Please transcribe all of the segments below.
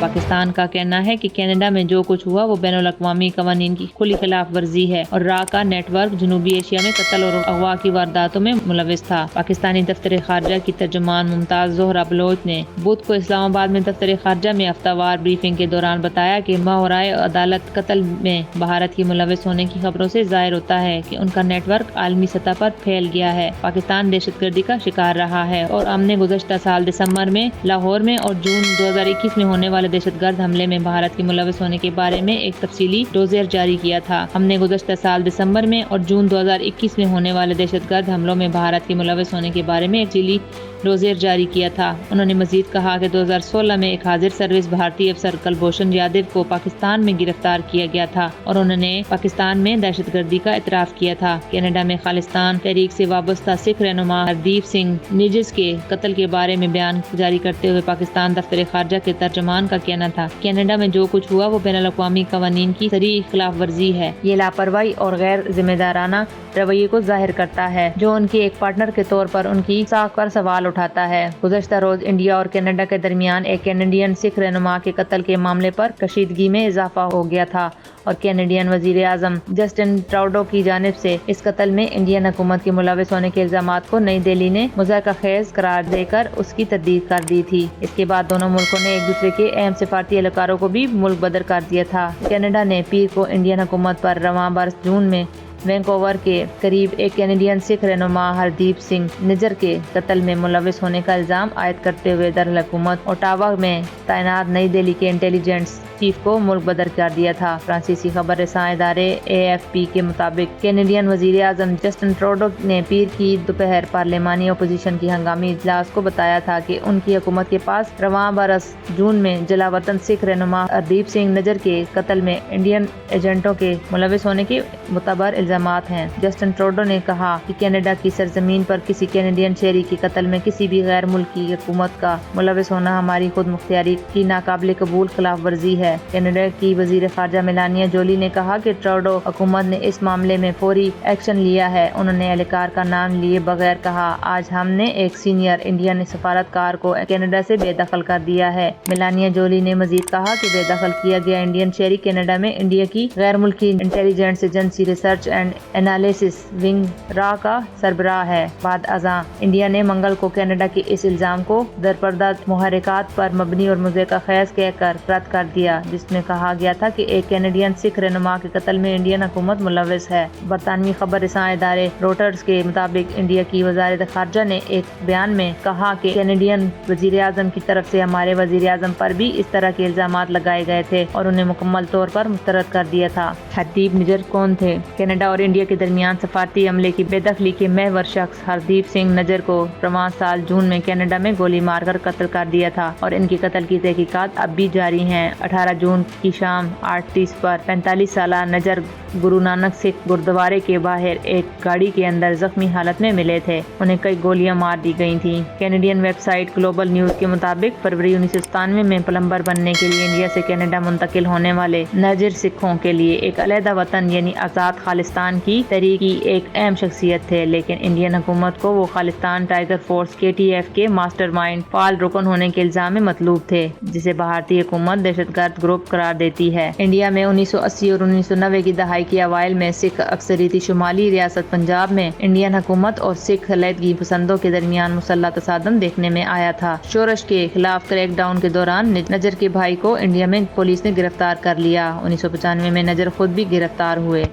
پاکستان کا کہنا ہے کہ کینیڈا میں جو کچھ ہوا وہ بین الاقوامی قوانین کی کھلی خلاف ورزی ہے اور را کا نیٹ ورک جنوبی ایشیا میں قتل اور اغوا کی وارداتوں میں ملوث تھا۔ پاکستانی دفتر خارجہ کی ترجمان ممتاز زہرا بلوچ نے بدھ کو اسلام آباد میں دفتر خارجہ میں ہفتہ وار بریفنگ کے دوران بتایا کہ ماورائے عدالت قتل میں بھارت کی ملوث ہونے کی خبروں سے ظاہر ہوتا ہے کہ ان کا نیٹ ورک عالمی سطح پر پھیل گیا ہے۔ پاکستان دہشت گردی کا شکار رہا ہے اور ہم نے گزشتہ سال دسمبر میں لاہور میں اور جون 2021 میں ہونے والے دہشت گرد حملے میں بھارت کی ملوث ہونے کے بارے میں ایک تفصیلی ڈوزیر جاری کیا تھا۔ ہم نے گزشتہ سال دسمبر میں اور جون 2021 میں ہونے والے دہشت گرد حملوں میں بھارت کی ملوث ہونے کے بارے میں ایک تفصیلی ڈوزیر جاری کیا تھا۔ انہوں نے مزید کہا کہ 2016 میں ایک حاضر سروس بھارتی افسر کلبھوشن یادو کو پاکستان میں گرفتار کیا گیا تھا اور انہوں نے پاکستان میں دہشت گردی کا اعتراف کیا تھا۔ کینیڈا میں خالصتان تحریک سے وابستہ سکھ رہنما ہردیپ سنگھ نجر کے قتل کے بارے میں بیان جاری کرتے ہوئے پاکستان دفتر خارجہ کے ترجمان کا کہنا تھا، کینیڈا میں جو کچھ ہوا وہ بین الاقوامی قوانین کی صریح خلاف ورزی ہے۔ یہ لاپرواہی اور غیر ذمہ دارانہ رویے کو ظاہر کرتا ہے جو ان کے ایک پارٹنر کے طور پر ان کی ساکھ پر سوال اٹھاتا ہے۔ گزشتہ روز انڈیا اور کینیڈا کے درمیان ایک کینیڈین سکھ رہنما کے قتل کے معاملے پر کشیدگی میں اضافہ ہو گیا تھا اور کینیڈین وزیر اعظم جسٹن ٹراڈو کی جانب سے اس قتل میں انڈین حکومت کے ملوث ہونے کے الزامات کو نئی دہلی نے مضحکہ خیز قرار دے کر اس کی تردید کر دی تھی۔ اس کے بعد دونوں ملکوں نے ایک دوسرے کے اہم سفارتی اہلکاروں کو بھی ملک بدر کر دیا تھا۔ کینیڈا نے پیر کو انڈین حکومت پر رواں برس جون میں وینکوور کے قریب ایک کینیڈین سکھ رہنما ہردیپ سنگھ نجر کے قتل میں ملوث ہونے کا الزام عائد کرتے ہوئے دارالحکومت اوٹاوا میں تعینات نئی دہلی کے انٹیلیجنس چیف کو ملک بدر کر دیا تھا۔ فرانسیسی خبر رساں ادارے AFP کے مطابق کینیڈین وزیر اعظم جسٹن ٹروڈو نے پیر کی دوپہر پارلیمانی اپوزیشن کی ہنگامی اجلاس کو بتایا تھا کہ ان کی حکومت کے پاس رواں برس جون میں جلاوطن سکھ رہنما ہردیپ سنگھ نجر کے قتل میں انڈین ایجنٹوں کے ملوث ہونے کے معتبر الزامات ہیں۔ جسٹن ٹروڈو نے کہا کہ کینیڈا کی سرزمین پر کسی کینیڈین شہری کے قتل میں کسی بھی غیر ملکی حکومت کا ملوث ہونا ہماری خود مختاری کی ناقابل قبول خلاف ورزی ہے۔ کینیڈا کی وزیر خارجہ میلانیا جولی نے کہا کہ ٹروڈو حکومت نے اس معاملے میں فوری ایکشن لیا ہے۔ انہوں نے اہلکار کا نام لیے بغیر کہا، آج ہم نے ایک سینئر انڈین سفارتکار کو کینیڈا سے بے دخل کر دیا ہے۔ میلانیا جولی نے مزید کہا کہ بے دخل کیا گیا انڈین شہری کینیڈا میں انڈیا کی غیر ملکی intelligence agency research and analysis wing را کا سربراہ ہے۔ بعد ازاں انڈیا نے منگل کو کینیڈا کے اس الزام کو درپردہ محرکات پر مبنی اور مضحکہ خیز کہہ کر رد کر دیا، جس میں کہا گیا تھا کہ ایک کینیڈین سکھ رہنما کے قتل میں انڈین حکومت ملوث ہے۔ برطانوی خبر رساں ادارے روٹرز کے مطابق انڈیا کی وزارت خارجہ نے ایک بیان میں کہا کہ کینیڈین وزیر اعظم کی طرف سے ہمارے وزیر اعظم پر بھی اس طرح کے الزامات لگائے گئے تھے اور انہیں مکمل طور پر مسترد کر دیا تھا۔ ہردیپ نجر کون تھے؟ کینیڈا اور انڈیا کے درمیان سفارتی عملے کی بے دخلی کے محور شخص ہردیپ سنگھ نجر کو رواں سال جون میں کینیڈا میں گولی مار کر قتل کر دیا تھا اور ان کے قتل کی تحقیقات اب بھی جاری ہیں۔ 18 جون کی شام 8:30 پر 45 سالہ نجر گرو نانک سکھ گردوارے کے باہر ایک گاڑی کے اندر زخمی حالت میں ملے تھے۔ انہیں کئی گولیاں مار دی گئی تھیں۔ Canadian website Global News کے مطابق فروری 1997 میں پلمبر بننے کے لیے انڈیا سے کینیڈا منتقل ہونے والے نجر سکھوں کے لیے ایک علیحدہ وطن یعنی آزاد خالصتان کی تحریک کی ایک اہم شخصیت تھے، لیکن انڈین حکومت کو وہ خالصتان ٹائیگر فورس KTF کے ماسٹر مائنڈ فعال رکن ہونے کے الزام میں مطلوب تھے، جسے بھارتی حکومت دہشت گرد گروپ قرار دیتی ہے۔ انڈیا میں 1980 اور 1990 کی دہائی کے اوائل میں سکھ اکثریتی شمالی ریاست پنجاب میں انڈین حکومت اور سکھ علیحدگی پسندوں کے درمیان مسلح تصادم دیکھنے میں آیا تھا۔ شورش کے خلاف کریک ڈاؤن کے دوران نجر کے بھائی کو انڈیا میں پولیس نے گرفتار کر لیا۔ 1995 میں نجر خود بھی گرفتار ہوئے۔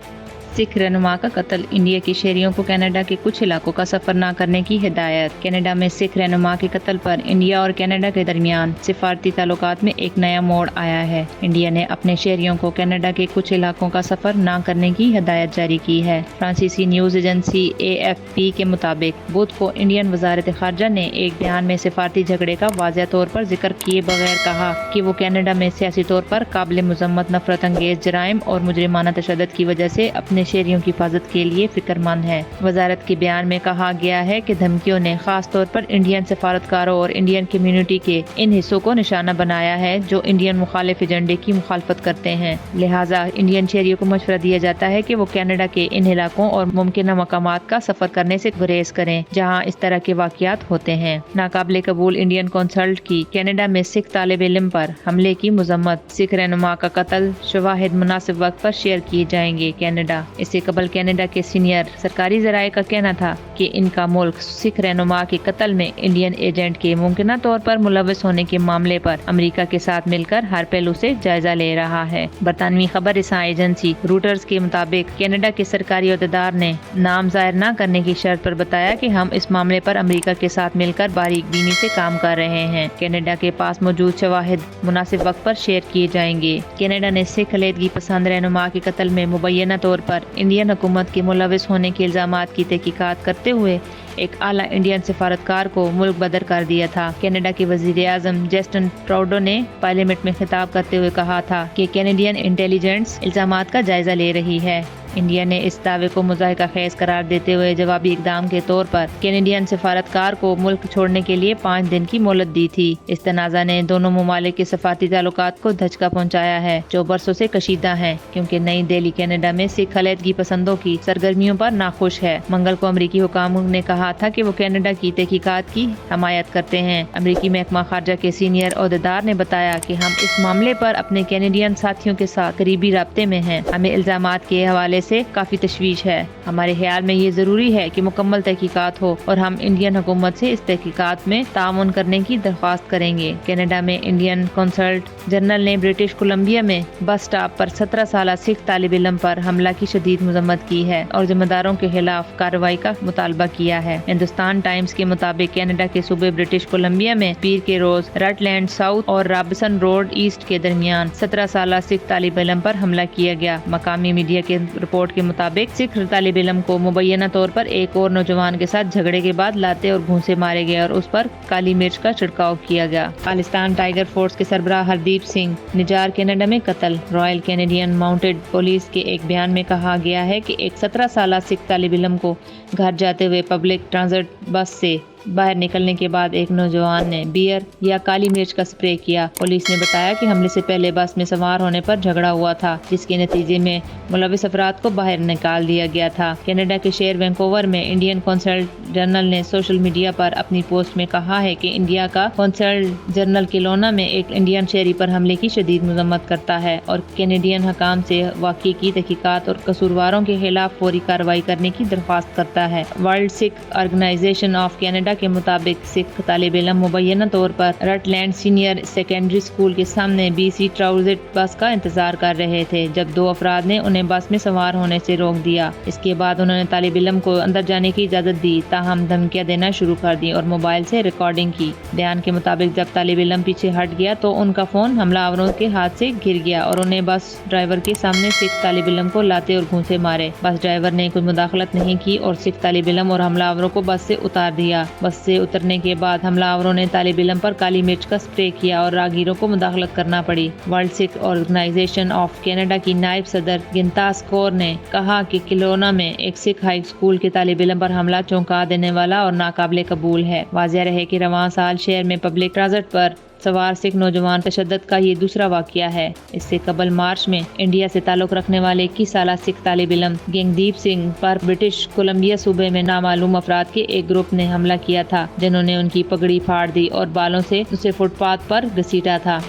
سکھ رہنما کا قتل، انڈیا کے شہریوں کو کینیڈا کے کچھ علاقوں کا سفر نہ کرنے کی ہدایت۔ کینیڈا میں سکھ رہنما کے قتل پر انڈیا اور کینیڈا کے درمیان سفارتی تعلقات میں ایک نیا موڑ آیا ہے۔ انڈیا نے اپنے شہریوں کو کینیڈا کے کچھ علاقوں کا سفر نہ کرنے کی ہدایت جاری کی ہے۔ فرانسیسی نیوز ایجنسی AFP کے مطابق بدھ کو انڈین وزارت خارجہ نے ایک بیان میں سفارتی جھگڑے کا واضح طور پر ذکر کیے بغیر کہا کہ وہ کینیڈا میں سیاسی طور پر قابل مذمت نفرت انگیز جرائم اور مجرمانہ تشدد کی وجہ سے اپنے شہریوں کی حفاظت کے لیے فکر مند ہے۔ وزارت کے بیان میں کہا گیا ہے کہ دھمکیوں نے خاص طور پر انڈین سفارتکاروں اور انڈین کمیونٹی کے ان حصوں کو نشانہ بنایا ہے جو انڈین مخالف ایجنڈے کی مخالفت کرتے ہیں، لہٰذا انڈین شہریوں کو مشورہ دیا جاتا ہے کہ وہ کینیڈا کے ان علاقوں اور ممکنہ مقامات کا سفر کرنے سے گریز کریں جہاں اس طرح کے واقعات ہوتے ہیں۔ ناقابل قبول انڈین کونسلٹ کی کینیڈا میں سکھ طالب علم پر حملے کی مذمت، سکھ رہنما کا قتل، شواہد مناسب وقت پر شیئر کیے جائیں گے۔ کینیڈا اس سے قبل کینیڈا کے سینئر سرکاری ذرائع کا کہنا تھا کہ ان کا ملک سکھ رہنما کے قتل میں انڈین ایجنٹ کے ممکنہ طور پر ملوث ہونے کے معاملے پر امریکہ کے ساتھ مل کر ہر پہلو سے جائزہ لے رہا ہے۔ برطانوی خبر رساں ایجنسی روٹرز کے مطابق کینیڈا کے سرکاری عہدیدار نے نام ظاہر نہ کرنے کی شرط پر بتایا کہ ہم اس معاملے پر امریکہ کے ساتھ مل کر باریک بینی سے کام کر رہے ہیں۔ کینیڈا کے پاس موجود شواہد مناسب وقت پر شیئر کیے جائیں گے۔ کینیڈا نے سکھ علیحدگی پسند رہنما کے قتل میں مبینہ طور پر انڈین حکومت کے ملوث ہونے کے الزامات کی تحقیقات کرتے ہوئے ایک اعلیٰ انڈین سفارتکار کو ملک بدر کر دیا تھا۔ کینیڈا کے وزیر اعظم جسٹن ٹروڈو نے پارلیمنٹ میں خطاب کرتے ہوئے کہا تھا کہ کینیڈین انٹیلیجنس الزامات کا جائزہ لے رہی ہے۔ انڈیا نے اس دعوے کو مضحکہ خیز قرار دیتے ہوئے جوابی اقدام کے طور پر کینیڈین سفارتکار کو ملک چھوڑنے کے لیے 5 دن کی مہلت دی تھی۔ اس تنازع نے دونوں ممالک کے سفارتی تعلقات کو دھچکا پہنچایا ہے جو برسوں سے کشیدہ ہیں کیونکہ نئی دہلی کینیڈا میں سکھ علیحدگی پسندوں کی سرگرمیوں پر ناخوش ہے۔ منگل کو امریکی حکام نے کہا تھا کہ وہ کینیڈا کی تحقیقات کی حمایت کرتے ہیں۔ امریکی محکمہ خارجہ کے سینئر عہدیدار نے بتایا کہ ہم اس معاملے پر اپنے کینیڈین ساتھیوں کے ساتھ قریبی رابطے میں ہیں۔ ہمیں الزامات کے حوالے سے کافی تشویش ہے۔ ہمارے خیال میں یہ ضروری ہے کہ مکمل تحقیقات ہو اور ہم انڈین حکومت سے اس تحقیقات میں تعاون کرنے کی درخواست کریں گے۔ کینیڈا میں انڈین کونسلٹ جنرل نے برٹش کولمبیا میں بس سٹاپ پر 17 سالہ سکھ طالب علم پر حملہ کی شدید مذمت کی ہے اور ذمہ داروں کے خلاف کارروائی کا مطالبہ کیا ہے۔ ہندوستان ٹائمز کے مطابق کینیڈا کے صوبے برٹش کولمبیا میں پیر کے روز رٹلینڈ ساؤتھ اور رابسن روڈ ایسٹ کے درمیان 17 سالہ سکھ طالب علم پر حملہ کیا گیا۔ مقامی میڈیا کے رپورٹ کے مطابق سکھ طالب علم کو مبینہ طور پر ایک اور نوجوان کے ساتھ جھگڑے کے بعد لاتے اور گھونسے مارے گئے اور اس پر کالی مرچ کا چھڑکاؤ کیا گیا۔ خالصتان ٹائیگر فورس کے سربراہ ہردیپ سنگھ نجار کینیڈا میں قتل۔ رائل کینیڈین ماؤنٹڈ پولیس کے ایک بیان میں کہا گیا ہے کہ ایک 17 سالہ سکھ طالب علم کو گھر جاتے ہوئے پبلک ٹرانزٹ بس سے باہر نکلنے کے بعد ایک نوجوان نے بیئر یا کالی مرچ کا سپرے کیا۔ پولیس نے بتایا کہ حملے سے پہلے بس میں سوار ہونے پر جھگڑا ہوا تھا جس کے نتیجے میں ملوث افراد کو باہر نکال دیا گیا تھا۔ کینیڈا کے شہر وینکوور میں انڈین کونسل جنرل نے سوشل میڈیا پر اپنی پوسٹ میں کہا ہے کہ انڈیا کا کونسل جنرل کیلونا میں ایک انڈین شہری پر حملے کی شدید مذمت کرتا ہے اور کینیڈین حکام سے واقعے کی تحقیقات اور قصورواروں کے خلاف فوری کارروائی کرنے کی درخواست کرتا ہے۔ World Sikh Organization of Canada کے مطابق سکھ طالب علم مبینہ طور پر رٹلینڈ سینئر سیکنڈری اسکول کے سامنے BC ٹرانزٹ بس کا انتظار کر رہے تھے جب 2 افراد نے انہیں بس میں سوار ہونے سے روک دیا۔ اس کے بعد انہوں نے طالب علم کو اندر جانے کی اجازت دی تاہم دھمکیاں دینا شروع کر دی اور موبائل سے ریکارڈنگ کی۔ بیان کے مطابق جب طالب علم پیچھے ہٹ گیا تو ان کا فون حملہ آوروں کے ہاتھ سے گر گیا اور انہیں بس ڈرائیور کے سامنے سکھ طالب علم کو لاتے اور گھونسے مارے۔ بس ڈرائیور نے کوئی مداخلت نہیں کی اور سکھ طالب علم اور حملہ آوروں کو بس سے اتار دیا۔ بس سے اترنے کے بعد حملہ آوروں نے طالب علم پر کالی مرچ کا سپرے کیا اور راہگیروں کو مداخلت کرنا پڑی۔ World Sikh Organization of Canada کی نائب صدر گنتاس کور نے کہا کہ کیلونا میں ایک سکھ ہائی اسکول کے طالب علم پر حملہ چونکا دینے والا اور ناقابل قبول ہے۔ واضح رہے کہ رواں سال شہر میں پبلک ٹرانزٹ پر سوار سکھ نوجوان تشدد کا یہ دوسرا واقعہ ہے۔ اس سے قبل مارچ میں انڈیا سے تعلق رکھنے والے 21 سالہ سکھ طالب علم گنگدیپ سنگھ پر برٹش کولمبیا صوبے میں نامعلوم افراد کے ایک گروپ نے حملہ کیا تھا جنہوں نے ان کی پگڑی پھاڑ دی اور بالوں سے اسے فٹ پاتھ پر گھسیٹا تھا۔